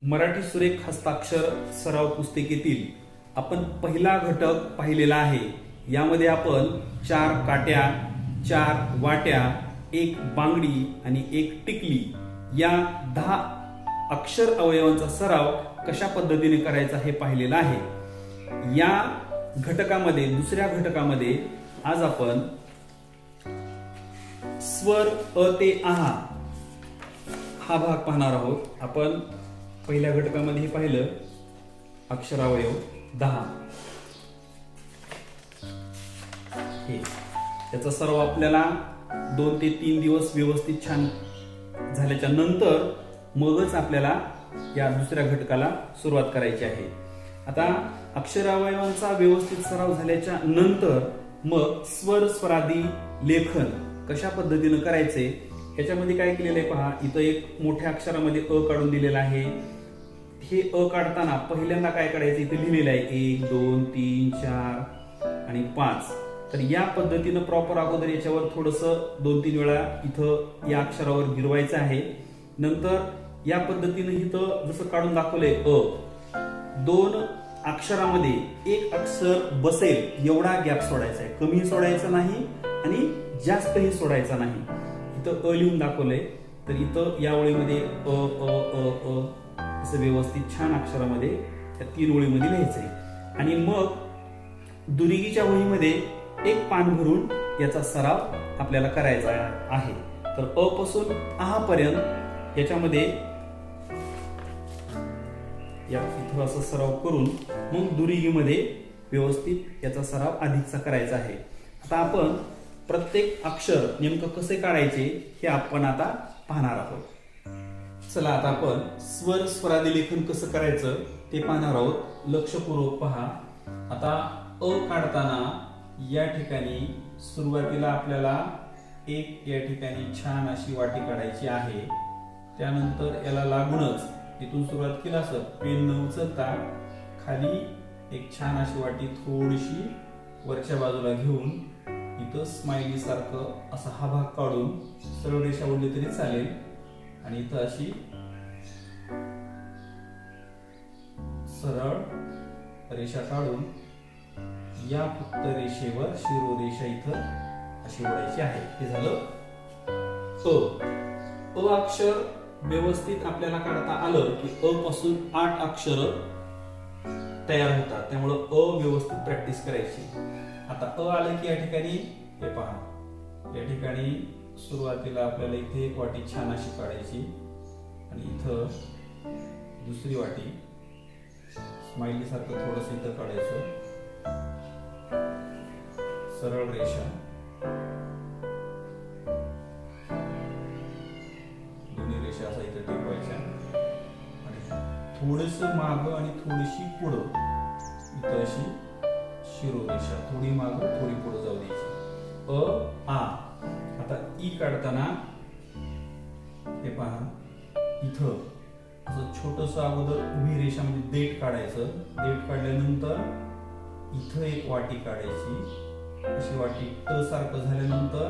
मराठी सुरेख हस्ताक्षर सराव पुस्तिकेतील आपण पहिला घटक पाहिलेला आहे। यामध्ये आपण 4 काट्या, 4 वाट्या, 1 बांगडी आणि 1 टिकली या 10 अक्षर अवयवांचा सराव कशा पद्धतीने करायचा हे पाहिलेला आहे। या घटकामध्ये दुसऱ्या घटकामध्ये आज आपण स्वर अ ते आहा हा भाग पाहणार आहोत। आपण पहिल्या घटकामध्ये हे पाहिलं अक्षरावयव 10 हे त्याचा सराव आपल्याला 2 ते 3 दिवस व्यवस्थित छान झाल्याच्या नंतर मगच आपल्याला या दुसऱ्या घटकाला सुरुवात करायची आहे। आता अक्षरावयवांचा व्यवस्थित सराव झाल्याच्या नंतर मग स्वर स्वरादी लेखन कशा पद्धतीने करायचे ह्याच्यामध्ये काय केलेलं आहे पहा। इथं एक मोठ्या अक्षरामध्ये अ काढून दिलेला आहे। हे अ काढताना पहिल्यांदा काय करायचं इथे लिहिलेलं आहे 1 2 3 4 आणि 5। तर या पद्धतीनं प्रॉपर अगोदर याच्यावर थोडंसं 2-3 वेळा इथं या अक्षरावर गिरवायचं आहे। नंतर या पद्धतीनं इथं जसं काढून दाखवलंय अ 2 अक्षरामध्ये एक अक्षर बसेल एवढा गॅप सोडायचा आहे। कमी सोडायचा नाही आणि जास्तही सोडायचा नाही। इथं अ लिहून दाखवलंय तर इथं या ओळीमध्ये अ अ अ अ असं व्यवस्थित छान अक्षरामध्ये त्या 3 ओळीमध्ये लिहायचंय। आणि मग दुरिगीच्या वहीमध्ये एक पान भरून याचा सराव आपल्याला करायचा आहे। तर अ पासून आहा पर्यंत याच्यामध्ये या इथं असं सराव करून मग दुरिगीमध्ये व्यवस्थित याचा सराव अधिकचा करायचा आहे। आता आपण प्रत्येक अक्षर नेमकं कसे काढायचे हे आपण आता पाहणार आहोत। चला आता आपण स्वर स्वरादी लेखन कसं करायचं ते पाहणार आहोत। लक्षपूर्वक पहा। आता अ काढताना या ठिकाणी सुरुवातीला आपल्याला एक या ठिकाणी छान अशी वाटी काढायची आहे। त्यानंतर याला लागूनच इथून सुरुवात केला असं पेन न उचलता खाली एक छान अशी वाटी थोडीशी वरच्या बाजूला घेऊन इथं स्माइली सारखं असा हा भाग काढून सरळ रेषा ओढली तरी चालेल। आणि इथं अशी सरळ रेषा काढून या फक्त रेषेवर शिरोरेषा इथं अशी ओढायची आहे। हे झालं अ अक्षर व्यवस्थित आपल्याला काढता आलं की अ पासून 8 अक्षर तयार होतात। त्यामुळे अ व्यवस्थित प्रॅक्टिस करायची। आता अ आलं की या ठिकाणी हे पहा या ठिकाणी सुरुवातीला आपल्याला इथे एक वाटी छान अशी काढायची आणि इथं दुसरी वाटी स्माइली सारखं थोडस इथं काढायचं। सरळ रेषा दोन्ही रेषा असा इथं टेकवायच्या आणि थोडस माग आणि थोडीशी पुढं इथं अशी शिरोरेषा थोडी माग थोडी पुढे जाऊ द्यायची। अ आ आता ई काढताना हे पहा इथं असं छोटस अगोदर उभी रेषा म्हणजे देठ काढायचं। देठ काढल्यानंतर इथं एक वाटी काढायची। अशी वाटी ट सारखं झाल्यानंतर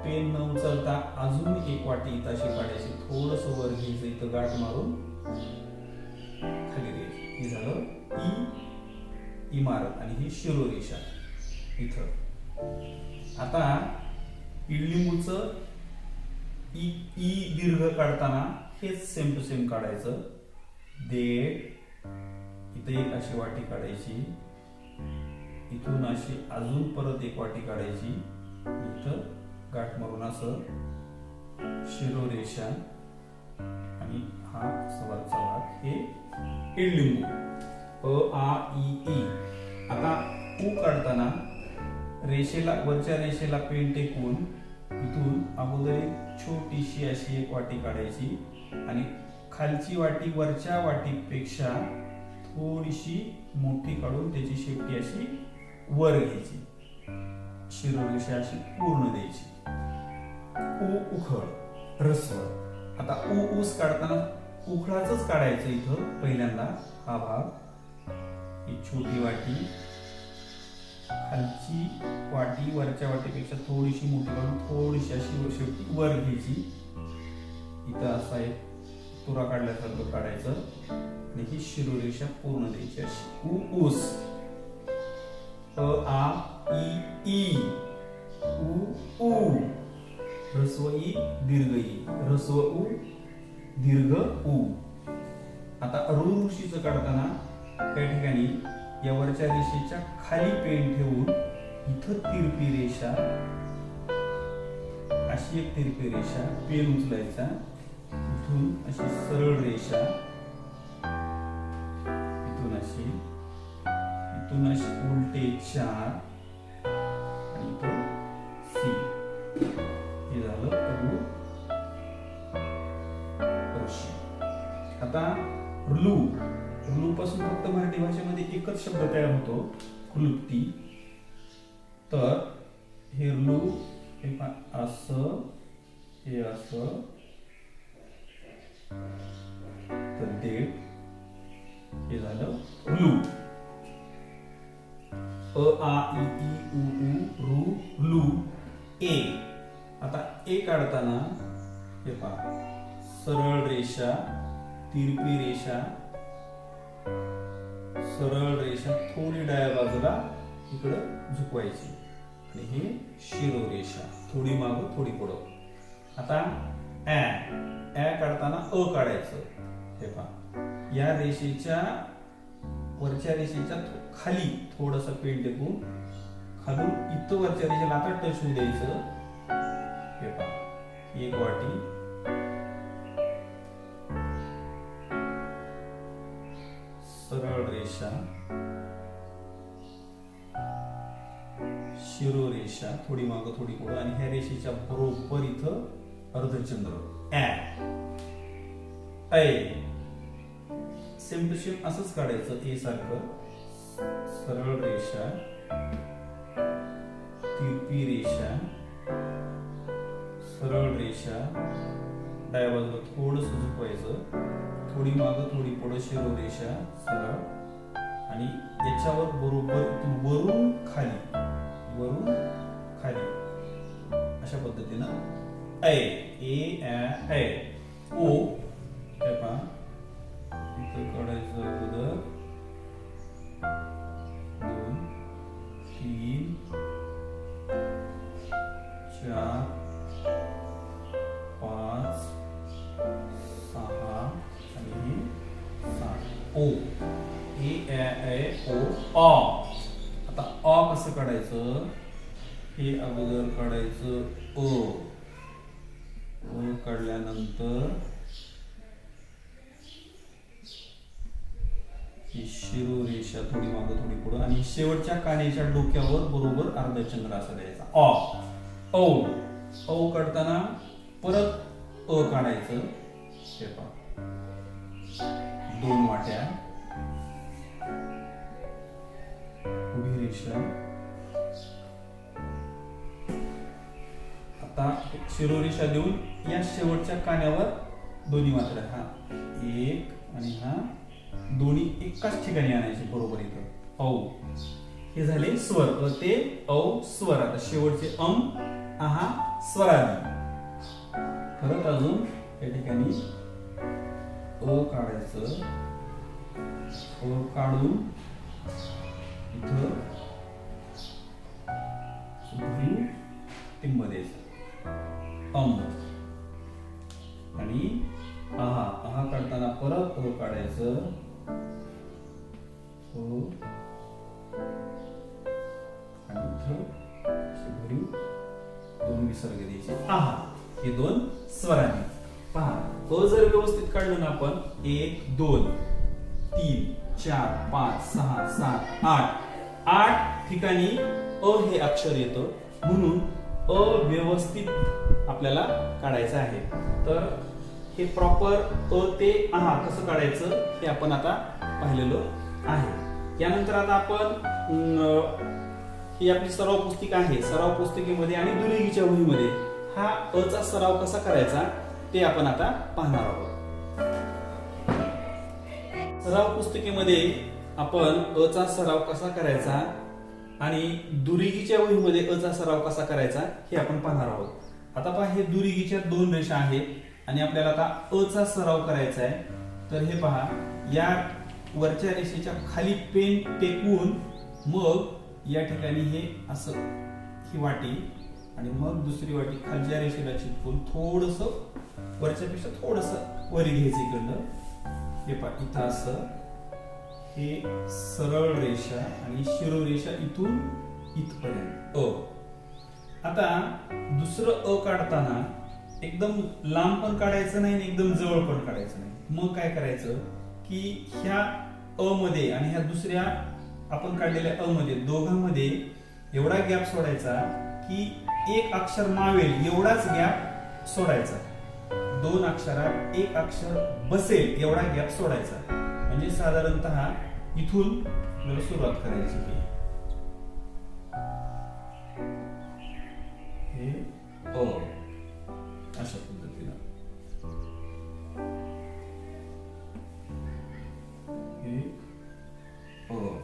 पेन न उचलता अजून एक वाटी इथं अशी काढायची। थोडस वर घ्यायचं इथं गाठ मारून खाली द्यायची। हे झालं ई इमारत आणि ही शिरोरेषा इथं। आता इडलिंबूचं ई दीर्घ काढताना हेच सेम टू सेम काढायचं। देठ इथे एक अशी वाटी काढायची। इथून अशी अजून परत एक वाटी काढायची। इथं गाठ मारून असं शिरोरेषा आणि हा वरचा भाग हे इडलिंबू अ आ इ ई। आता उ काढताना रेषेला वरच्या रेषेला पेन टेकून इथून अगोदर एक छोटीशी अशी एक वाटी काढायची आणि खालची वाटी वरच्या वाटीपेक्षा थोडीशी मोठी काढून त्याची शेपटी अशी वर घ्यायची। शिरोरेषा अशी पूर्ण द्यायची। उ उखळ ह्रस्व। आता उ ऊस काढताना उखळाच काढायचं इथं पहिल्यांदा हा भाग। ही छोटी वाटी खालची वाटी वरच्या वाटीपेक्षा थोडीशी मोठी काढून थोडीशी अशी शेपटी वर घ्यायची। इथं असा एक तुरा काढल्यासारखं काढायचं आणि ही शिरोरेषा पूर्ण द्यायची अशी. उ ऊस, अ आ इ ई, उ ऊ, ह्रस्व इ दीर्घ ई, ह्रस्व उ दीर्घ उ. आता ऋ ऋषीचं काढताना त्या ठिकाणी या वरच्या रेषेच्या खाली पेन ठेवून इथं तिरपी रेषा, अशी एक तिरपी रेषा, पेन उचलायचा, इथून अशी सरळ रेषा, इथून अशी उलटे 4 आणि इथं सी. हे झालं ऋषी. आता ऋ पासून फक्त मराठी भाषेमध्ये एकच शब्द तयार होतो, क्लृप्ती. तर हे ऋ हे असं, हे असं, तर देठ, हे झालं ऋ. अ आ इ ई उ ऊ ऋ लू ए. आता ए काढताना हे पहा, सरळ रेषा, तिरपी रेषा, सरळ रेषा थोडी डाव्या बाजूला इकडं झुकवायची आणि हे शिरोरेषा थोडी मागं थोडी पुढं. आता ऍ काढताना अ काढायचं. हे पहा, या रेषेच्या वरच्या रेषेच्या खाली थोडंसं पेन टेकून खालून इथं वरच्या रेषेला आता टच होऊ द्यायचं. हे पहा, एक वाटी, सरळ रेषा, शिरोरेषा थोडी मागं थोडी पुढं आणि ह्या रेषेच्या बरोबर इथं अर्धचंद्र. ऐ सेम टू सेम असंच काढायचं. ए सारखं सरळ रेषा, तिरपी रेषा, सरळ रेषा, डाव्या बाजूला थोडंसं झुकवायचं, थोडी मागं थोडी पुढं शिरोरेषा सरळ आणि याच्यावर बरोबर वरून खाली, वरून खाली, अशा पद्धतीनं ऐ ए ओ. हे पहा, इथं काढायचं अगोदर 2 3 4 5 6 आणि 7. ओ ए ओ अ. आता अ कसं काढायचं, हे अगोदर काढायचं अ काढल्यानंतर ही शिरोरेषा थोडी मागं थोडी पुढं आणि शेवटच्या कानेच्या डोक्यावर बरोबर अर्धचंद्र असा द्यायचा. औ काढताना परत अ काढायचं. हे पहा, 2 वाट्या, उभी रेषा. आता शिरोरेषा देऊन या शेवटच्या कान्यावर दोन्ही मात्रा, हा एक आणि हा दोन्ही एकाच ठिकाणी आणायचे बरोबर इथं. औ. हे झाले स्वर, अ ते औ स्वर. आता शेवटचे आहा स्वरादी. परत अजून या ठिकाणी अ काढायचं, अ काढून इथं भरीव टिंब द्यायचं आणि आहा काढताना परत अ काढायचं, आणि इथं भरीव 2 विसर्ग द्यायचे. आहा, हे 2 स्वराने. पहा, अ जर व्यवस्थित काढलं ना आपण 1 2 3 4 5 6 7 8 ठिकाणी अ हे अक्षर येतं, म्हणून अव्यवस्थित आपल्याला काढायचं आहे. तर हे प्रॉपर अ ते आहा कसं काढायचं हे आपण आता पाहिलेलं आहे. यानंतर आता आपण ही आपली सराव पुस्तिका आहे. सराव पुस्तिकेमध्ये आणि दुरेगीच्या वहीमध्ये हा अ चा सराव कसा करायचा ते आपण आता पाहणार आहोत. सराव पुस्तिकेमध्ये आपण अ चा सराव कसा करायचा आणि दुरेगीच्या वहीमध्ये अ चा सराव कसा करायचा हे आपण पाहणार आहोत. आता पहा, हे दुरेगीच्या 2 रेषा आहेत आणि आपल्याला आता अ चा सराव करायचा आहे. तर हे पहा, या वरच्या रेषेच्या खाली पेन टेकवून मग या ठिकाणी हे असं ही वाटी आणि मग दुसरी वाटी खालच्या रेषेला चिटकून थोडस वरच्यापेक्षा थोडस वरी घ्यायचं इकडनं. हे पहा, इथं असं हे सरळ रेषा आणि शिरोरेषा इथून इथपर्यंत अ. आता दुसरं अ काढताना एकदम लांब पण काढायचं नाही आणि एकदम जवळ पण काढायचं नाही. मग काय करायचं की ह्या अ मध्ये आणि ह्या दुसऱ्या आपण काढलेल्या अ मध्ये दोघांमध्ये एवढा गॅप सोडायचा की एक अक्षर मावेल एवढाच गॅप सोडायचा. दोन अक्षरात एक अक्षर बसेल एवढा गॅप सोडायचा. म्हणजे साधारणतः इथून आपल्याला सुरुवात करायची. हे अ अशा पद्धतीनं हे अ.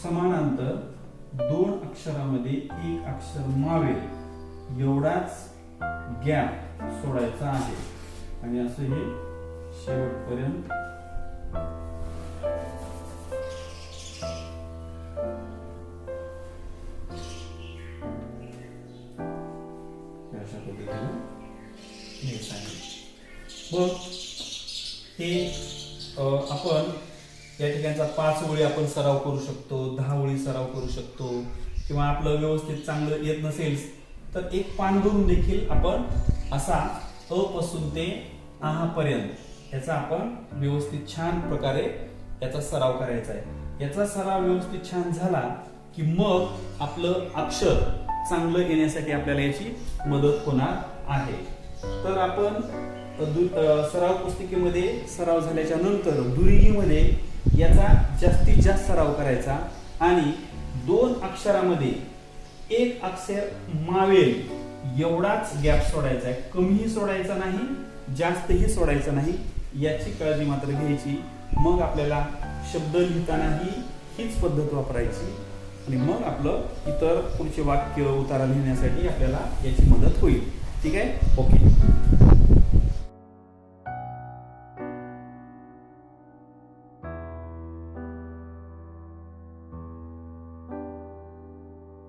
समानांतर दोन अक्षरामध्ये एक अक्षर मावेल एवढाच गॅप सोडायचा आहे आणि असं हे शेवटपर्यंत अशा पद्धतीने लिहायचं आहे. मग हे आपण या ठिकाणचा 5 ओळी आपण सराव करू शकतो, 10 ओळी सराव करू शकतो, किंवा आपलं व्यवस्थित चांगलं येत नसेल तर एक पान भरून देखील आपण असा अ पासून ते आ पर्यंत याचा आपण व्यवस्थित छान प्रकारे याचा सराव करायचा आहे. याचा सराव व्यवस्थित छान झाला की मग आपलं अक्षर चांगलं येण्यासाठी आपल्याला याची मदत होणार आहे. तर आपण सराव पुस्तिकेमध्ये सराव झाल्याच्या नंतर दुरिगीमध्ये याचा जास्तीत जास्त सराव करायचा आणि दोन अक्षरामध्ये एक अक्षर मावेल एवढाच गॅप सोडायचा आहे. कमीही सोडायचा नाही, जास्तही सोडायचा नाही, याची काळजी मात्र घ्यायची. मग आपल्याला शब्द लिहितानाही हीच पद्धत वापरायची आणि मग आपलं इतर पुढचे वाक्य उतारा लिहिण्यासाठी आपल्याला याची मदत होईल. ठीक आहे, ओके.